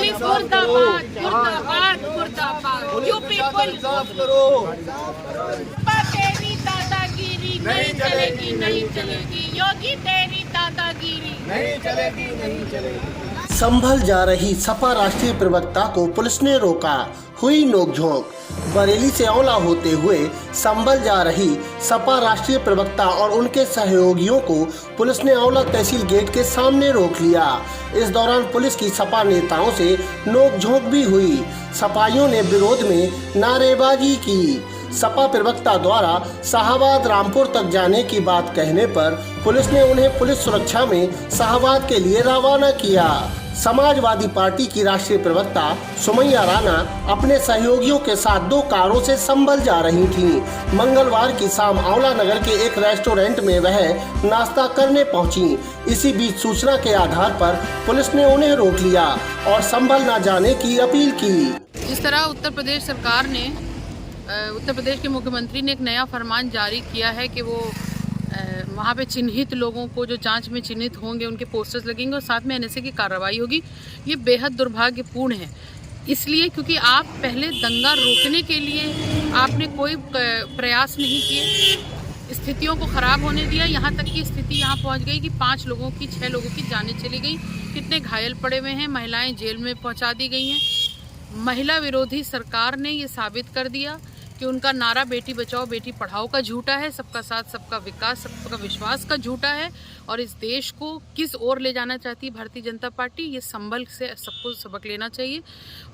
Police मुर्दाबाद मुर्दाबाद मुर्दाबाद। यूपी पुलिस तेरी दादागिरी नहीं चलेगी नहीं चलेगी। योगी तेरी दादागिरी नहीं चलेगी नहीं चलेगी। संभल जा रही सपा राष्ट्रीय प्रवक्ता को पुलिस ने रोका, हुई नोकझोंक। बरेली से औला होते हुए संभल जा रही सपा राष्ट्रीय प्रवक्ता और उनके सहयोगियों को पुलिस ने औला तहसील गेट के सामने रोक लिया। इस दौरान पुलिस की सपा नेताओं से नोकझोंक भी हुई। सपाइयों ने विरोध में नारेबाजी की। सपा प्रवक्ता द्वारा शाहबाद रामपुर तक जाने की बात कहने पर पुलिस ने उन्हें पुलिस सुरक्षा में शाहबाद के लिए रवाना किया। समाजवादी पार्टी की राष्ट्रीय प्रवक्ता सुमैया राणा अपने सहयोगियों के साथ 2 कारों से संभल जा रही थीं। मंगलवार की शाम औला नगर के एक रेस्टोरेंट में वह नाश्ता करने पहुंची। इसी बीच सूचना के आधार पर पुलिस ने उन्हें रोक लिया और संभल न जाने की अपील की। जिस तरह उत्तर प्रदेश सरकार ने उत्तर प्रदेश के मुख्यमंत्री ने एक नया फरमान जारी किया है कि वो वहाँ पे चिन्हित लोगों को जो जांच में चिन्हित होंगे उनके पोस्टर्स लगेंगे और साथ में एनएसए की कार्रवाई होगी। ये बेहद दुर्भाग्यपूर्ण है, इसलिए क्योंकि आप पहले दंगा रोकने के लिए आपने कोई प्रयास नहीं किए, स्थितियों को ख़राब होने दिया। यहाँ तक की स्थिति यहाँ पहुँच गई कि 5 लोगों की 6 लोगों की जानें चली गई, कितने घायल पड़े हुए हैं, महिलाएँ जेल में पहुँचा दी गई हैं। महिला विरोधी सरकार ने ये साबित कर दिया कि उनका नारा बेटी बचाओ बेटी पढ़ाओ का झूठा है, सबका साथ सबका विकास सबका विश्वास का झूठा है। और इस देश को किस ओर ले जाना चाहती है भारतीय जनता पार्टी, ये संभल से सबको सबक लेना चाहिए।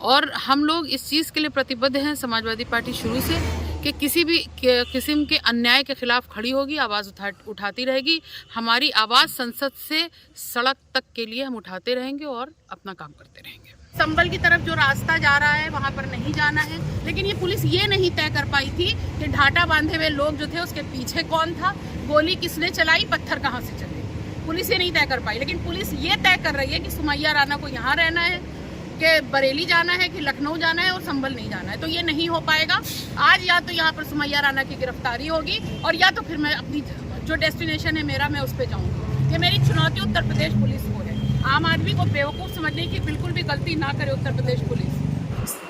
और हम लोग इस चीज़ के लिए प्रतिबद्ध हैं, समाजवादी पार्टी शुरू से, कि किसी भी किस्म के अन्याय के खिलाफ खड़ी होगी, आवाज़ उठाती रहेगी। हमारी आवाज़ संसद से सड़क तक के लिए हम उठाते रहेंगे और अपना काम करते रहेंगे। संभल की तरफ जो रास्ता जा रहा है वहाँ पर नहीं जाना है, लेकिन ये पुलिस ये नहीं तय कर पाई थी कि ढाटा बांधे हुए लोग जो थे उसके पीछे कौन था, गोली किसने चलाई, पत्थर कहाँ से चले। पुलिस ये नहीं तय कर पाई, लेकिन पुलिस ये तय कर रही है कि सुमैया राणा को यहाँ रहना है, कि बरेली जाना है, कि लखनऊ जाना है और संभल नहीं जाना है। तो ये नहीं हो पाएगा। आज या तो यहाँ पर सुमैया राणा की गिरफ्तारी होगी और या तो फिर मैं अपनी जो डेस्टिनेशन है मेरा, मैं उस पर जाऊँगी। ये मेरी चुनौती उत्तर प्रदेश पुलिस को है। आम आदमी को बेवकूफ़ समझने की बिल्कुल भी गलती ना करे उत्तर प्रदेश पुलिस।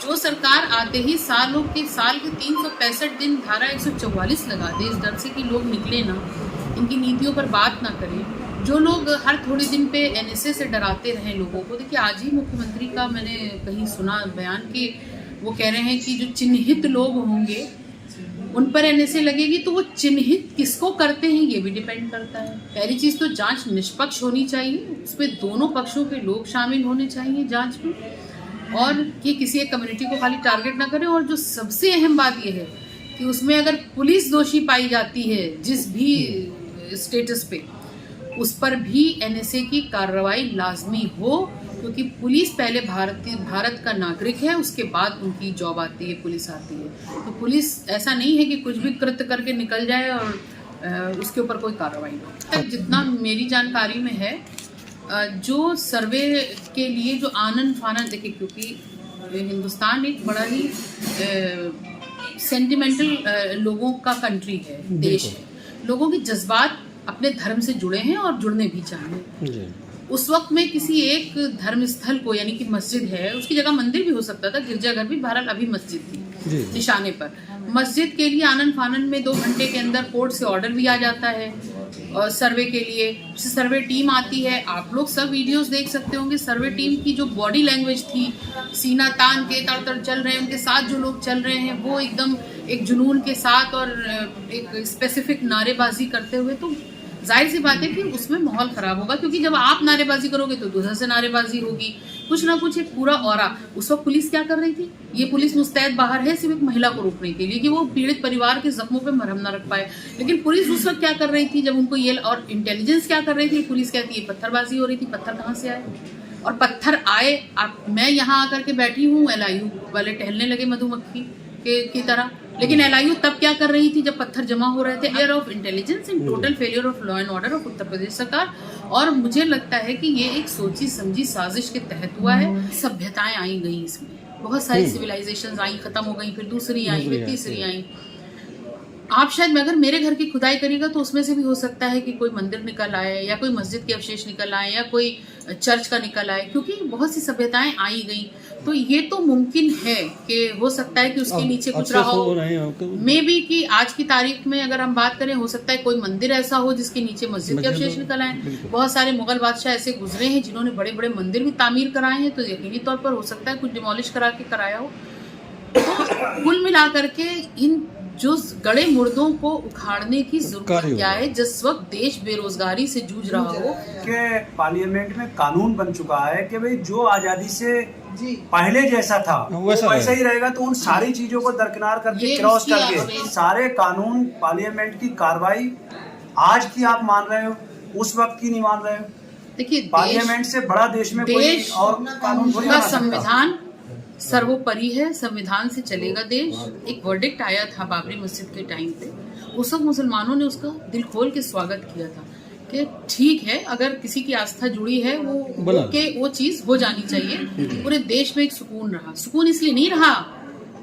जो सरकार आते ही साल के 365 दिन धारा 144 लगा दे, इस डर से कि लोग निकले ना, इनकी नीतियों पर बात ना करें। जो लोग हर थोड़े दिन पे एनएसए से डराते रहें लोगों को, देखिए आज ही मुख्यमंत्री का मैंने कहीं सुना बयान कि वो कह रहे हैं कि जो चिन्हित लोग होंगे उन पर एनएसए लगेगी। तो वो चिन्हित किसको करते हैं ये भी डिपेंड करता है। पहली चीज़ तो जांच निष्पक्ष होनी चाहिए, उसमें दोनों पक्षों के लोग शामिल होने चाहिए जांच में, और कि किसी एक कम्युनिटी को खाली टारगेट ना करें। और जो सबसे अहम बात ये है कि उसमें अगर पुलिस दोषी पाई जाती है जिस भी स्टेटस पे, उस पर भी एनएसए की कार्रवाई लाजमी हो, क्योंकि पुलिस पहले भारत का नागरिक है, उसके बाद उनकी जॉब आती है, पुलिस आती है। तो पुलिस ऐसा नहीं है कि कुछ भी कृत्य करके निकल जाए और उसके ऊपर कोई कार्रवाई ना हो। तक जितना मेरी जानकारी में है, जो सर्वे के लिए जो आनन फानन, देखिए क्योंकि हिंदुस्तान एक बड़ा ही सेंटिमेंटल लोगों का कंट्री है, देश है। लोगों के जज्बात अपने धर्म से जुड़े हैं और जुड़ने भी चाहिए। उस वक्त में किसी एक धर्म स्थल को, यानी कि मस्जिद है, उसकी जगह मंदिर भी हो सकता था, गिरजाघर भी, बहरहाल अभी मस्जिद थी निशाने पर। मस्जिद के लिए आनन फानन में 2 घंटे के अंदर कोर्ट से ऑर्डर भी आ जाता है और सर्वे के लिए सर्वे टीम आती है। आप लोग सब वीडियोस देख सकते होंगे, सर्वे टीम की जो बॉडी लैंग्वेज थी, सीना तान के तड़ चल रहे हैं, उनके साथ जो लोग चल रहे हैं वो एकदम एक जुनून के साथ और एक स्पेसिफिक नारेबाजी करते हुए, तो जाहिर सी बात है कि उसमें माहौल ख़राब होगा। क्योंकि जब आप नारेबाजी करोगे तो दूसरे से नारेबाजी होगी, कुछ ना कुछ एक पूरा ऑरा। उस वक्त पुलिस क्या कर रही थी? ये पुलिस मुस्तैद बाहर है सिर्फ एक महिला को रोकने के लिए कि वो पीड़ित परिवार के जख्मों पे मरहम ना रख पाए। लेकिन पुलिस उस वक्त क्या कर रही थी जब उनको ये, और इंटेलिजेंस क्या कर रही थी? पुलिस कहती है पत्थरबाजी हो रही थी। पत्थर कहाँ से आए? और पत्थर आए, मैं यहाँ आकर के बैठी हूँ, LIU वाले टहलने लगे मधुमक्खी की तरह, लेकिन LIU तब क्या कर रही थी जब पत्थर जमा हो रहे थे? Failure of intelligence and total failure of law and order of Uttar Pradesh सरकार। और मुझे लगता है कि ये एक सोची समझी साजिश के तहत हुआ है। सभ्यताएं आई गई इसमें, बहुत सारी सिविलाइजेशंस आई, खत्म हो गई, फिर दूसरी आई, फिर तीसरी आई। आप शायद अगर मेरे घर की खुदाई करिएगा तो उसमें से भी हो सकता है कि कोई मंदिर निकल आए या कोई मस्जिद के अवशेष निकल आए या कोई चर्च का निकल आए, क्योंकि बहुत सी सभ्यताएं आई गई। तो ये तो मुमकिन है कि हो सकता है कि उसके नीचे कुछ रहा हो। मे बी कि आज की तारीख में अगर हम बात करें, हो सकता है कोई मंदिर ऐसा हो जिसके नीचे मस्जिद के अवशेष निकल आए। बहुत सारे मुगल बादशाह ऐसे गुजरे हैं जिन्होंने बड़े बड़े मंदिर भी तामीर कराए हैं, तो यकीनी तौर पर हो सकता है कुछ डिमोलिश करा के कराया हो। तो कुल मिला करके इन जो गड़े मुर्दों को उखाड़ने की जरूरत क्या है जिस वक्त देश बेरोजगारी से जूझ रहा हो। कि पार्लियामेंट में कानून बन चुका है कि भाई जो आजादी से पहले जैसा था वो वैसा ही रहेगा, तो उन सारी चीजों को दरकिनार करके क्रॉस करके सारे कानून पार्लियामेंट की कार्रवाई आज की आप मान रहे हो, उस वक्त की नहीं मान रहे हो। देखिए, पार्लियामेंट से बड़ा देश में कोई और कानून थोड़ी बना सकता। संविधान सर्वोपरि है, संविधान से चलेगा देश। एक वर्डिक्ट आया था बाबरी मस्जिद के टाइम पे, उस वक्त मुसलमानों ने उसका दिल खोल के स्वागत किया था कि ठीक है, अगर किसी की आस्था जुड़ी है वो चीज हो जानी चाहिए। पूरे देश में एक सुकून रहा। सुकून इसलिए नहीं रहा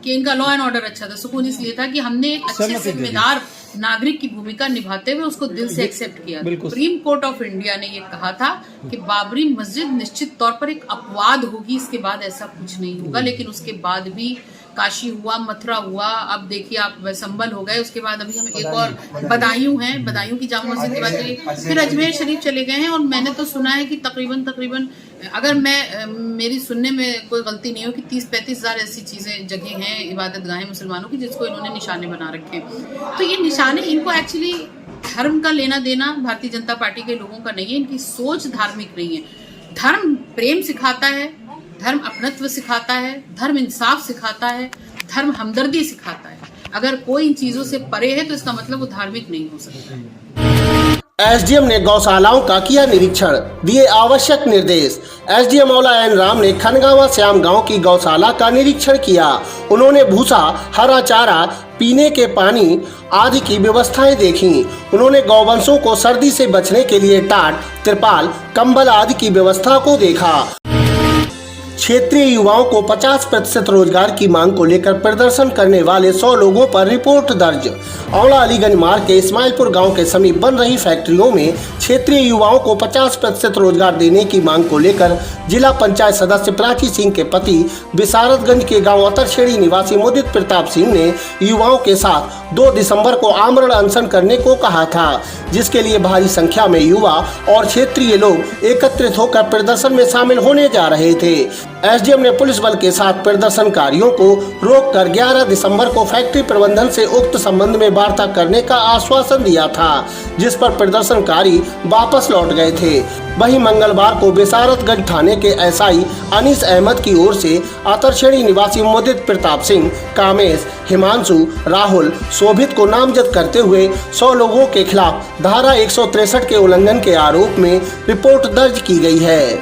कि इनका लॉ एंड ऑर्डर अच्छा था, सुकून इसलिए था कि हमने एक अच्छे जिम्मेदार नागरिक की भूमिका निभाते हुए उसको दिल से एक्सेप्ट किया। सुप्रीम कोर्ट ऑफ इंडिया ने ये कहा था कि बाबरी मस्जिद निश्चित तौर पर एक अपवाद होगी, इसके बाद ऐसा कुछ नहीं होगा। लेकिन उसके बाद भी काशी हुआ, मथुरा हुआ, अब देखिए आप संभल हो गए, उसके बाद अभी हम एक और बदायूं हैं, बदायूं की जामा मस्जिद की बात करें, फिर अजमेर शरीफ चले गए हैं। और मैंने तो सुना है कि तकरीबन अगर मेरी सुनने में कोई गलती नहीं हो कि 30-35 हजार ऐसी चीजें जगह हैं, इबादत गाहें मुसलमानों की, जिसको इन्होंने निशाने बना रखे हैं। तो ये निशाने इनको एक्चुअली धर्म का लेना देना भारतीय जनता पार्टी के लोगों का नहीं है, इनकी सोच धार्मिक नहीं है। धर्म प्रेम सिखाता है, धर्म अपनत्व सिखाता है, धर्म इंसाफ सिखाता है, धर्म हमदर्दी सिखाता है। अगर कोई इन चीजों से परे है तो इसका मतलब वो धार्मिक नहीं हो सकता। एसडीएम ने गौशालाओं का किया निरीक्षण, दिए आवश्यक निर्देश। एसडीएम मौला एन राम ने खनगावा श्याम गांव की गौशाला का निरीक्षण किया। उन्होंने भूसा, हरा चारा, पीने के पानी आदि की व्यवस्थाएं देखी। उन्होंने गौवंशों को सर्दी से बचने के लिए टाट, तिरपाल, कंबल आदि की व्यवस्था को देखा। क्षेत्रीय युवाओं को 50% रोजगार की मांग को लेकर प्रदर्शन करने वाले 100 लोगों पर रिपोर्ट दर्ज। औला अलीगंज मार्ग के इस्माइलपुर गांव के समीप बन रही फैक्ट्रियों में क्षेत्रीय युवाओं को 50% रोजगार देने की मांग को लेकर जिला पंचायत सदस्य प्राची सिंह के पति बिसारतगंज के गांव अतरछेड़ी निवासी मुदित प्रताप सिंह ने युवाओं के साथ 2 दिसंबर को आमरण अनशन करने को कहा था, जिसके लिए भारी संख्या में युवा और क्षेत्रीय लोग एकत्रित होकर प्रदर्शन में शामिल होने जा रहे थे। एसडीएम ने पुलिस बल के साथ प्रदर्शनकारियों को रोककर 11 दिसंबर को फैक्ट्री प्रबंधन से उक्त संबंध में वार्ता करने का आश्वासन दिया था, जिस पर प्रदर्शनकारी वापस लौट गए थे। वहीं मंगलवार को बिसारतगंज थाने के एसआई अनीस अहमद की ओर से अतरछेड़ी निवासी मुदित प्रताप सिंह, कामेश, हिमांशु, राहुल, शोभित को नामजद करते हुए 100 लोगों के खिलाफ धारा 163 के उल्लंघन के आरोप में रिपोर्ट दर्ज की गई है।